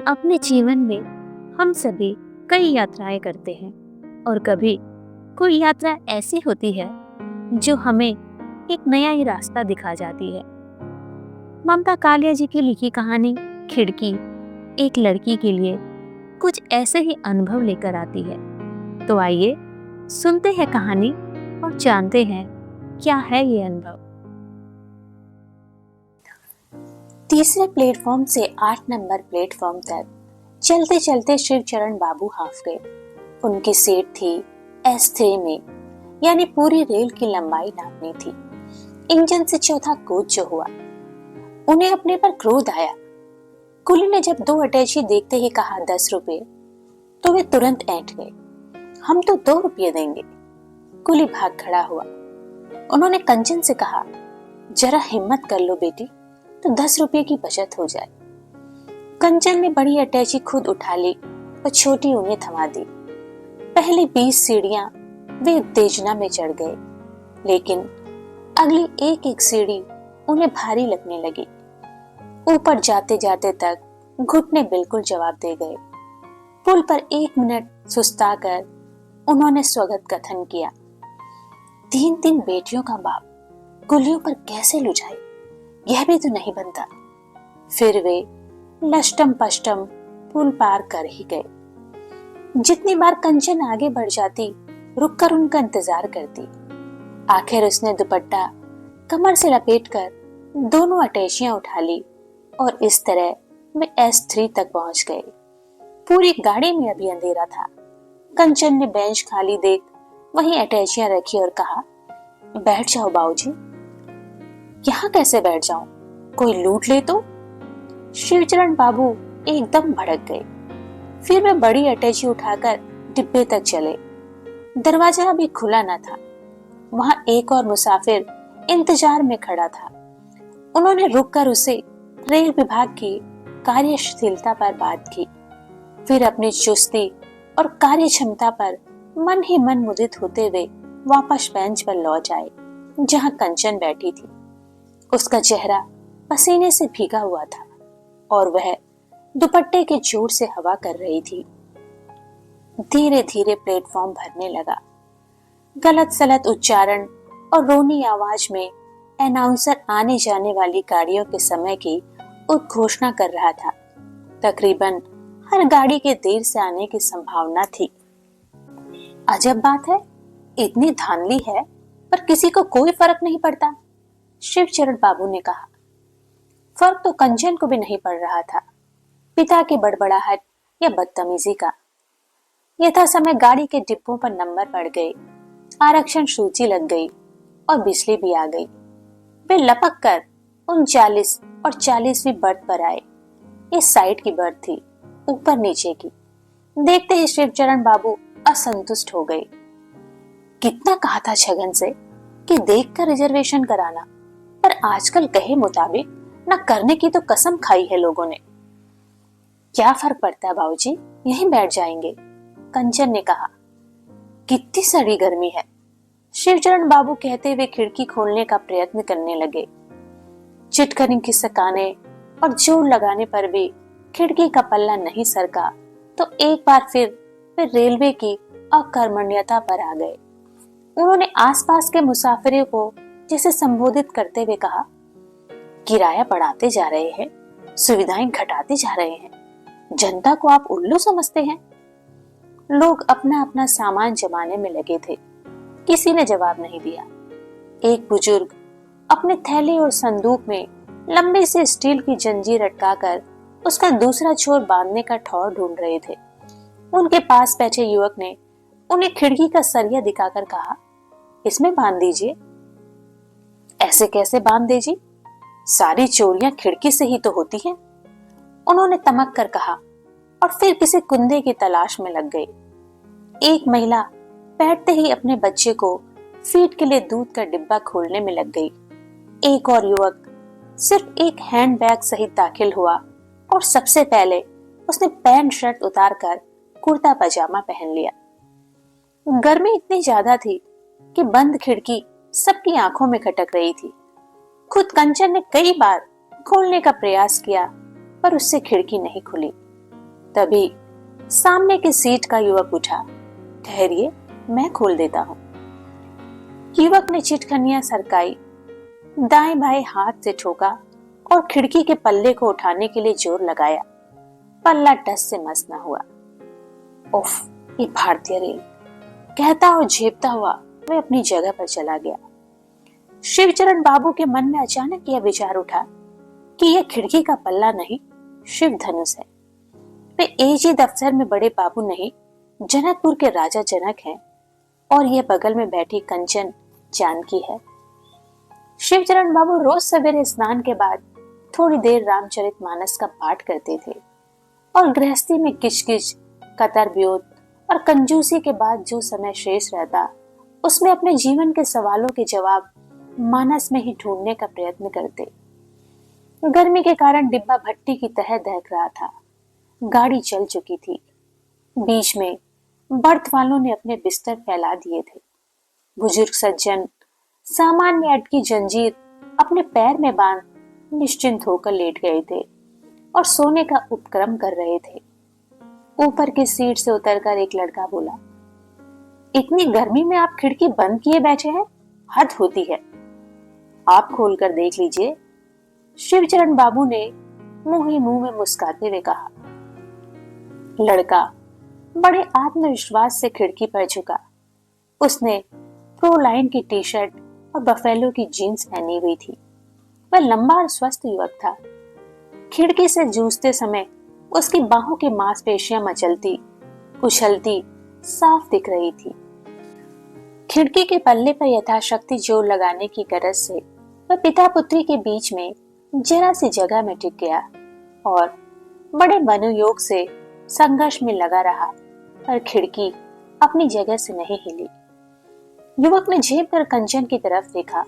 अपने जीवन में हम सभी कई यात्राएं करते हैं और कभी कोई यात्रा ऐसी होती है जो हमें एक नया ही रास्ता दिखा जाती है। ममता कालिया जी की लिखी कहानी खिड़की एक लड़की के लिए कुछ ऐसे ही अनुभव लेकर आती है। तो आइए सुनते हैं कहानी और जानते हैं क्या है ये अनुभव। तीसरे प्लेटफॉर्म से 8 नंबर प्लेटफॉर्म तक चलते चलते शिवचरण बाबू हाफ गए। उनकी सीट थी S3 में, यानी पूरी रेल की लंबाई नापनी थी। इंजन से चौथा कूद जो हुआ, उन्हें अपने पर क्रोध आया। कुली ने जब 2 अटैची देखते ही कहा 10 रुपए, तो वे तुरंत ऐंठ गए। हम तो 2 रुपये देंगे। कुली भाग खड़ा हुआ। उन्होंने कंचन से कहा, जरा हिम्मत कर लो बेटी, तो 10 रुपये की बचत हो जाए। कंचन ने बड़ी अटैची खुद उठा ली और छोटी उन्हें थमा दी। पहली 20 सीढ़ियां वे उत्तेजना में चढ़ गए, लेकिन अगली एक एक सीढ़ी उन्हें भारी लगने लगी। ऊपर जाते जाते तक घुटने बिल्कुल जवाब दे गए। पुल पर 1 मिनट सुस्ताकर उन्होंने स्वगत कथन किया। 3 बेटियों का बाप कुलियों पर कैसे लुझाए, यह भी तो नहीं बनता। फिर वे लष्टम पष्टम पुल पार कर ही गए। जितनी बार कंचन आगे बढ़ जाती, रुककर उनका इंतजार करती। आखिर उसने दुपट्टा कमर से लपेटकर दोनों अटैचियां उठा ली और इस तरह वे S3 तक पहुंच गए। पूरी गाड़ी में अभी अंधेरा था। कंचन ने बेंच खाली देख वहीं अटैचियां रखी और कहा, बैठ जाओ बाबूजी। यहाँ कैसे बैठ जाऊं, कोई लूट ले तो? शिवचरण बाबू एकदम भड़क गए। फिर वे बड़ी अटैची उठाकर डिब्बे तक चले। दरवाजा अभी खुला न था। वहां एक और मुसाफिर इंतजार में खड़ा था। उन्होंने रुककर उसे रेल विभाग की कार्यशीलता पर बात की। फिर अपनी चुस्ती और कार्य क्षमता पर मन ही मन मुदित होते हुए वापस बेंच पर लौट आए, जहां कंचन बैठी थी। उसका चेहरा पसीने से भीगा हुआ था और वह दुपट्टे के जोर से हवा कर रही थी। धीरे धीरे प्लेटफॉर्म भरने लगा। गलत सलत उच्चारण और रोनी आवाज में अनाउंसर आने जाने वाली गाड़ियों के समय की उद्घोषणा कर रहा था। तकरीबन हर गाड़ी के देर से आने की संभावना थी। अजब बात है, इतनी धांधली है पर किसी को कोई फर्क नहीं पड़ता, शिवचरण बाबू ने कहा। फर्क तो कंचन को भी नहीं पड़ रहा था, पिता की बड़बड़ाहट या बदतमीजी का। यथा समय गाड़ी के डिब्बों पर नंबर पड़ गए, आरक्षण सूची लग गई और बिजली भी आ गई। वे लपक कर 39 और 40वीं बर्थ पर आए। ये साइड की बर्थ थी, ऊपर नीचे की। देखते ही शिवचरण बाबू असंतुष्ट हो गए। कितना कहा था छगन से कि देखकर रिजर्वेशन कराना, पर आजकल कहे मुताबिक न करने की तो कसम खाई है लोगों ने। क्या फर्क पड़ता है बाबूजी, यहीं बैठ जाएंगे, कंचन ने कहा। कितनी सड़ी गर्मी है, शिवचरण बाबू कहते हुए खिड़की खोलने का प्रयत्न करने लगे। चिटकनी की सकाने और जोर लगाने पर भी खिड़की का पल्ला नहीं सरका, तो एक बार फिर वे रेलवे की अकर्मण्यता पर आ गए। उन्होंने आसपास के मुसाफिरों को जिसे संबोधित करते हुए कहा, किराया बढ़ाते जा रहे हैं, सुविधाएं घटाते जा रहे हैं, जनता को आप उल्लू समझते हैं? लोग अपना अपना सामान जमाने में लगे थे। किसी ने जवाब नहीं दिया। एक बुजुर्ग अपने थैले और संदूक में लंबे से स्टील की जंजीर अटकाकर उसका दूसरा छोर बांधने का ठौर ढूंढ रहे थे। उनके पास बैठे युवक ने उन्हें खिड़की का सरिया दिखाकर कहा, इसमें बांध दीजिए। ऐसे कैसे बांध दीजिए, सारी चोरियां खिड़की से ही तो होती हैं, उन्होंने तमक कर कहा और फिर किसी कुंदे की तलाश में लग गए। एक महिला बैठते ही अपने बच्चे को फीड के लिए दूध का डिब्बा खोलने में लग गई। एक और युवक सिर्फ एक हैंडबैग सहित दाखिल हुआ और सबसे पहले उसने पैंट शर्ट उतारकर कुर्ता पजामा पहन लिया। गर्मी इतनी ज्यादा थी कि बंद खिड़की सबकी आंखों में खटक रही थी। खुद कंचन ने कई बार खोलने का प्रयास किया, पर उससे खिड़की नहीं खुली। तभी सामने की सीट का युवक उठा। ठहरिए, मैं खोल देता हूँ। युवक ने चिटखनियां सरकाई, दाएं बाएं हाथ से ठोका और खिड़की के पल्ले को उठाने के लिए जोर लगाया। पल्ला टस से मस न हुआ। उफ, ये भारतीय रेल, कहता और झेपता हुआ वह अपनी जगह पर चला गया। शिवचरण बाबू के मन में अचानक यह विचार उठा कि यह खिड़की का पल्ला नहीं, शिव धनुष है। वे एजी दफ्तर में बड़े बाबू नहीं, जनकपुर के राजा जनक हैं और यह बगल में बैठी कंचन जानकी है। शिवचरण बाबू रोज सवेरे स्नान के बाद थोड़ी देर रामचरितमानस का पाठ करते थे और गृहस्थी में किचकिच, कतरब्योत और कंजूसी के बाद जो समय शेष रहता उसमें अपने जीवन के सवालों के जवाब मानस में ही ढूंढने का प्रयत्न करते। गर्मी के कारण डिब्बा भट्टी की तरह दहक रहा था। गाड़ी चल चुकी थी। बीच में बर्थ वालों ने अपने बिस्तर फैला दिए थे। बुजुर्ग सज्जन सामान में अटकी जंजीर अपने पैर में बांध निश्चिंत होकर लेट गए थे और सोने का उपक्रम कर रहे थे। ऊपर की सीट से उतरकर एक लड़का बोला, इतनी गर्मी में आप खिड़की बंद किए बैठे हैं, हद होती है। आप खोलकर देख लीजिए, शिवचरण बाबू ने मुंह ही मुंह में मुस्कुराते हुए कहा। लड़का बड़े आत्मविश्वास से खिड़की पर झुका। उसने प्रो लाइन की टी शर्ट और बफेलो की जीन्स पहनी हुई थी। वह लंबा और स्वस्थ युवक था। खिड़की से जूझते समय उसकी बाहों की मांसपेशियां मचलती, उछलती साफ दिख रही थी। खिड़की के पल्ले पर यथाशक्ति जोर लगाने की गरज से वह पिता पुत्री के बीच में जरा सी जगह में टिक गया और बड़े मनोयोग से संघर्ष में लगा रहा, पर खिड़की अपनी जगह से नहीं हिली। युवक ने झेप कर कंचन की तरफ देखा।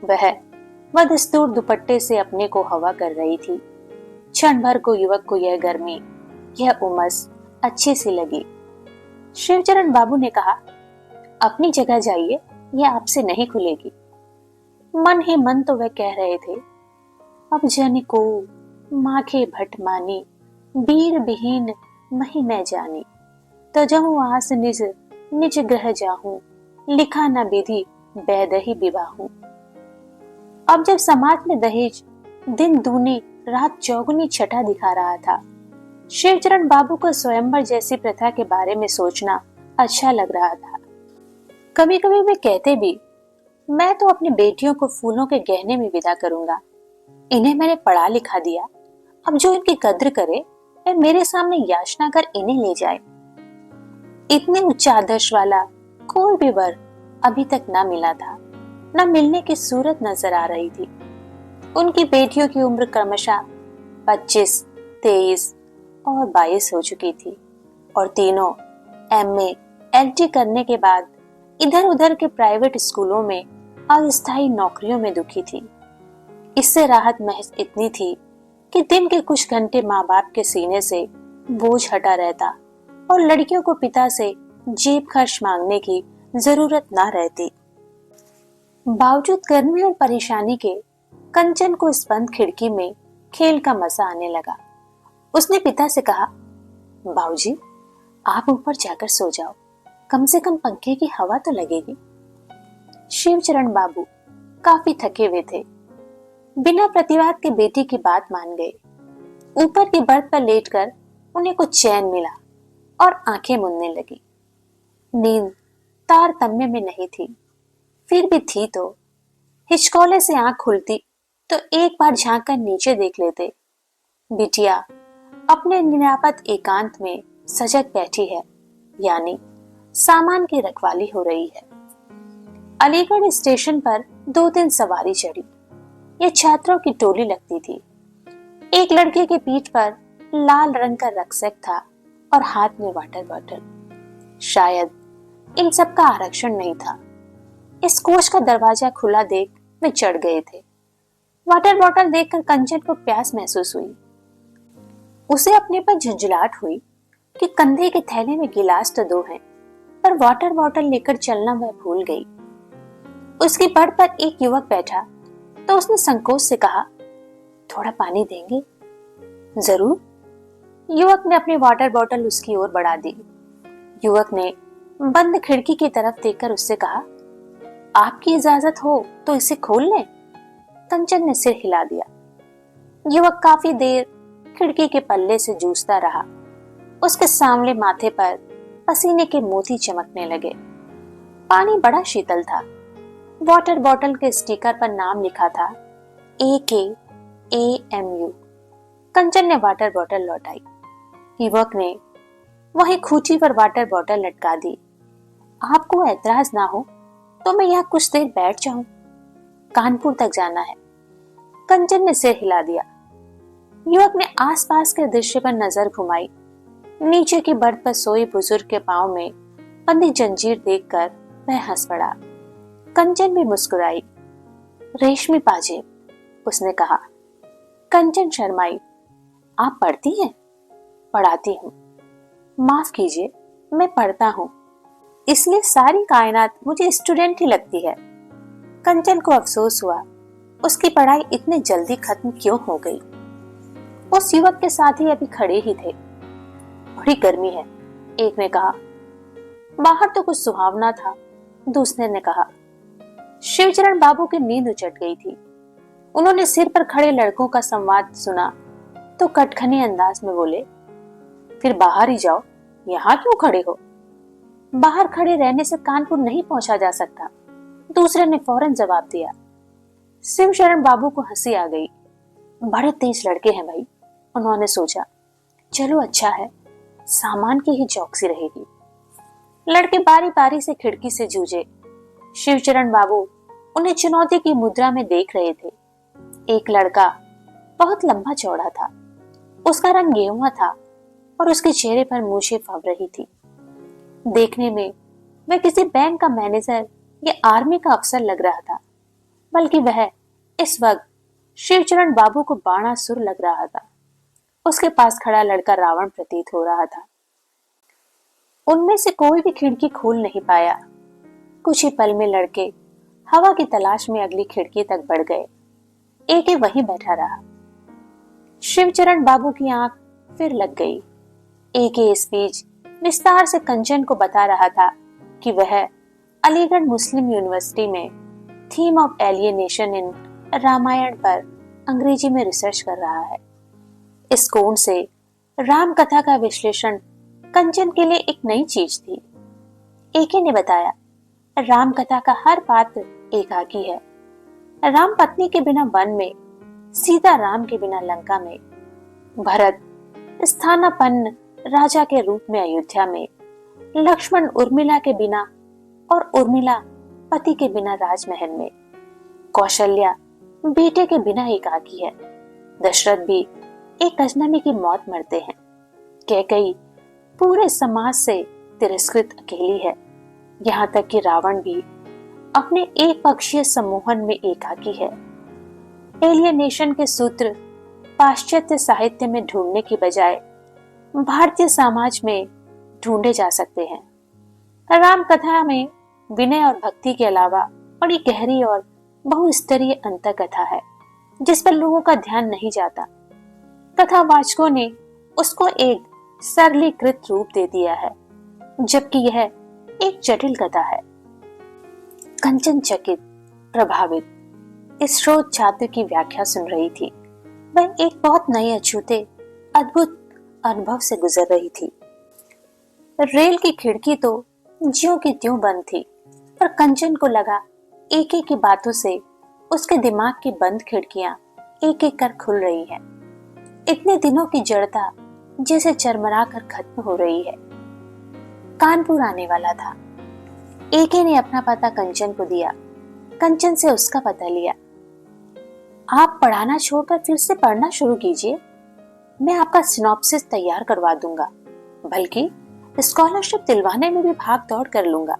वह बदस्तूर दुपट्टे से अपने को हवा कर रही थी। क्षण भर को युवक को यह गर्मी, यह उमस अच्छी सी लगी। शिवचरण बाबू ने कहा, अपनी जगह जाइए, यह आपसे नहीं खुलेगी। मन ही मन तो वह कह रहे थे, अब जन को माखे भट मानी, बीर बिहीन मही मैं जानी, तो जहूँ आस निज निज ग्रह जाहूं, लिखा न विधि बैदही विवाहूं। अब जब समाज में दहेज दिन दूनी रात चौगुनी छटा दिखा रहा था, शिवचरण बाबू को स्वयंवर जैसी प्रथा के बारे में सोचना अच्छा लग रहा था। कभी कभी वे कहते भी, मैं तो अपनी बेटियों को फूलों के गहने में विदा करूंगा। इन्हें मैंने पढ़ा लिखा दिया, अब जो इनकी कद्र करे वह मेरे सामने याचना कर इन्हें ले जाए। इतने उच्च आदर्श वाला कोई भी वर अभी तक न मिला था, न मिलने की सूरत नजर आ रही थी। उनकी बेटियों की उम्र क्रमशः 25, 23 और 22 हो चुकी थी और तीनों MA, LT करने के बाद इधर उधर के प्राइवेट स्कूलों में अस्थायी नौकरियों में दुखी थी। इससे राहत महज इतनी थी कि दिन के कुछ घंटे माँ बाप के सीने से बोझ हटा रहता और लड़कियों को पिता से जेब खर्च मांगने की जरूरत ना रहती। बावजूद गर्मी और परेशानी के कंचन को इस बंद खिड़की में खेल का मजा आने लगा। उसने पिता से कहा, बाबूजी, आप ऊपर जाकर सो जाओ, कम से कम पंखे की हवा तो लगेगी। शिवचरण बाबू काफी थके हुए थे। बिना प्रतिवाद के बेटी की बात मान गए। ऊपर की बर्थ पर लेटकर उन्हें कुछ चैन मिला और आंखें मुनने लगी। नींद तारतम्य में नहीं थी, फिर भी थी तो। हिचकोले से आंख खुलती तो एक बार झांक कर नीचे देख लेते। बिटिया अपने निरापद एकांत में सजग बैठी है, यानी सामान की रखवाली हो रही है। अलीगढ़ स्टेशन पर 2 दिन सवारी चढ़ी। यह छात्रों की टोली लगती थी। एक लड़के के पीठ पर लाल रंग का रक्सैक था और हाथ में वाटर बॉटल। शायद इन सब का आरक्षण नहीं था। इस कोच का दरवाजा खुला देख वे चढ़ गए थे। वाटर बॉटल देखकर कंचन को प्यास महसूस हुई। उसे अपने पर झुंझलाहट हुई कि कंधे के थैले में गिलास तो 2 हैं, पर वाटर बॉटल लेकर चलना वह भूल गई। उसकी बर्थ पर एक युवक बैठा तो उसने संकोच से कहा, थोड़ा पानी देंगे? जरूर। युवक ने अपनी वाटर बॉटल उसकी ओर बढ़ा दी। युवक ने बंद खिड़की की तरफ देखकर उससे कहा, आपकी इजाजत हो तो इसे खोल लें। कंचन ने सिर हिला दिया। युवक काफी देर खिड़की के पल्ले से जूझता रहा। उसके सामने माथे पर पसीने के मोती चमकने लगे। पानी बड़ा शीतल था। वाटर बॉटल के स्टिकर पर नाम लिखा था AKAMU। कंचन ने वाटर बॉटल लौटाई। युवक ने वही खूंटी पर वाटर बॉटल लटका दी। आपको ऐतराज ना हो तो मैं यहाँ कुछ देर बैठ जाऊं, कानपुर तक जाना है। कंचन ने सिर हिला दिया। युवक ने आसपास के दृश्य पर नजर घुमाई। नीचे की बर्थ पर सोए बुजुर्ग के पांव में बंधी जंजीर देखकर वह हंस पड़ा। कंचन भी मुस्कुराई। रेशमी पाजेब, उसने कहा। कंचन शर्माई। आप पढ़ती हैं? पढ़ाती हूँ। माफ कीजिए, मैं पढ़ता हूँ, इसलिए सारी कायनात मुझे स्टूडेंट ही लगती है। कंचन को अफसोस हुआ उसकी पढ़ाई इतनी जल्दी खत्म क्यों हो गई। उस युवक के साथ ही अभी खड़े ही थे। बड़ी गर्मी है, एक ने कहा। बाहर तो कुछ सुहावना था, दूसरे ने कहा। शिवचरण बाबू की नींद उचट गई थी। उन्होंने सिर पर खड़े लड़कों का संवाद सुना तो कटखने अंदाज में बोले, फिर बाहर ही जाओ, यहाँ क्यों खड़े हो? बाहर खड़े रहने से कानपुर नहीं पहुंचा जा सकता, दूसरे ने फौरन जवाब दिया। शिवशरण बाबू को हंसी आ गई। बड़े तेज लड़के हैं भाई, उन्होंने सोचा। चलो अच्छा है, सामान की ही चौकसी रहेगी। लड़के बारी बारी से खिड़की से जूझे। शिवचरण बाबू उन्हें चुनौती की मुद्रा में देख रहे थे। एक लड़का बहुत लंबा चौड़ा था। उसका रंग गेहुआ था और उसके चेहरे पर मूछें फब रही थी। देखने में वह किसी बैंक का मैनेजर या आर्मी का अफसर लग रहा था, बल्कि वह इस वक्त शिवचरण बाबू को बाणासुर लग रहा था। उसके पास खड़ा लड़का रावण प्रतीत हो रहा था। उनमें से कोई भी खिड़की खोल नहीं पाया। कुछ ही पल में लड़के हवा की तलाश में अगली खिड़की तक बढ़ गए। एक वहीं बैठा रहा। शिवचरण बाबू की आंख फिर लग गई। एक इस बीच विस्तार से कंचन को बता रहा था कि वह अलीगढ़ मुस्लिम यूनिवर्सिटी में थीम ऑफ एलियनेशन इन रामायण पर अंग्रेजी में रिसर्च कर रहा है। इस कोण से राम कथा का विश्लेषण कंचन के लिए एक नई चीज थी। एके ने बताया, राम कथा का हर पात्र एकाकी है। राम पत्नी के बिना वन में, सीता राम के बिना लंका में, भरत स्थानापन्न राजा के रूप में अयोध्या में, लक्ष्मण उर्मिला के बिना और उर्मिला पति के बिना राजमहल में, कौशल्या बेटे के बिना एकाकी है, दशरथ भी एक अजनबी की मौत मरते हैं, कैकेयी पूरे समाज से तिरस्कृत अकेली है, यहाँ तक कि रावण भी अपने एक पक्षीय सम्मोहन में एकाकी है। एलियनेशन के सूत्र पाश्चात्य साहित्य में ढूंढने की बजाय भारतीय समाज में ढूंढे जा सकते हैं। राम कथा में विनय और भक्ति के अलावा बड़ी गहरी और बहुस्तरीय अंतर कथा है, जिस पर लोगों का ध्यान नहीं जाता। कथावाचकों ने उसको एक सरलीकृत रूप दे दिया है, जबकि यह एक जटिल कथा है। कंचन चकित, प्रभावित इस शोध छात्र की व्याख्या सुन रही थी। वह एक बहुत नए अछूते अद्भुत अनुभव से गुजर रही थी। रेल की खिड़की तो ज्यों की त्यों बंद थी, पर कंचन को लगा एक एक की बातों से उसके दिमाग की बंद खिड़कियां एक एक कर खुल रही हैं। इतने दिनों की जड़ता जैसे चरमरा कर खत्म हो रही है। कानपुर आने वाला था। एके ने अपना पता कंचन को दिया। कंचन से उसका पता लिया। आप पढ़ाना छोड़कर फिर से पढ़ना शुरू कीजिए, मैं आपका सिनॉप्सिस तैयार करवा दूंगा, बल्कि स्कॉलरशिप दिलवाने में भी भाग दौड़ कर लूंगा।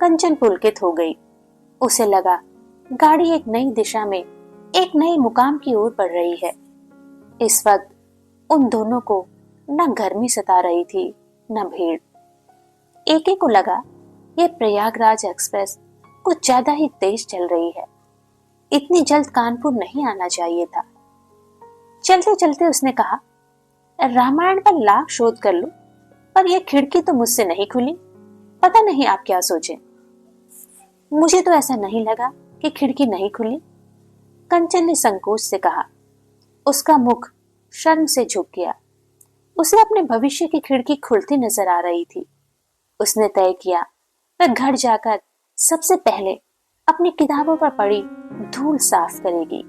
कंचन पुलकित हो गई। उसे लगा गाड़ी एक नई दिशा में, एक नई मुकाम की ओर बढ़ रही है। इस वक्त उन दोनों को न गर्मी सता रही थी न भीड़। एके को लगा यह प्रयागराज एक्सप्रेस कुछ ज्यादा ही तेज चल रही है, इतनी जल्द कानपुर नहीं आना चाहिए था। चलते चलते उसने कहा, रामायण का लाख शोध कर लूं, पर यह खिड़की तो मुझसे नहीं खुली। पता नहीं आप क्या सोचें। मुझे तो ऐसा नहीं लगा कि खिड़की नहीं खुली, कंचन ने संकोच से कहा। उसका मुख शर्म से झुक गया। उसे अपने भविष्य की खिड़की खुलती नजर आ रही थी। उसने तय किया वह घर जाकर सबसे पहले अपनी किताबों पर पड़ी धूल साफ करेगी।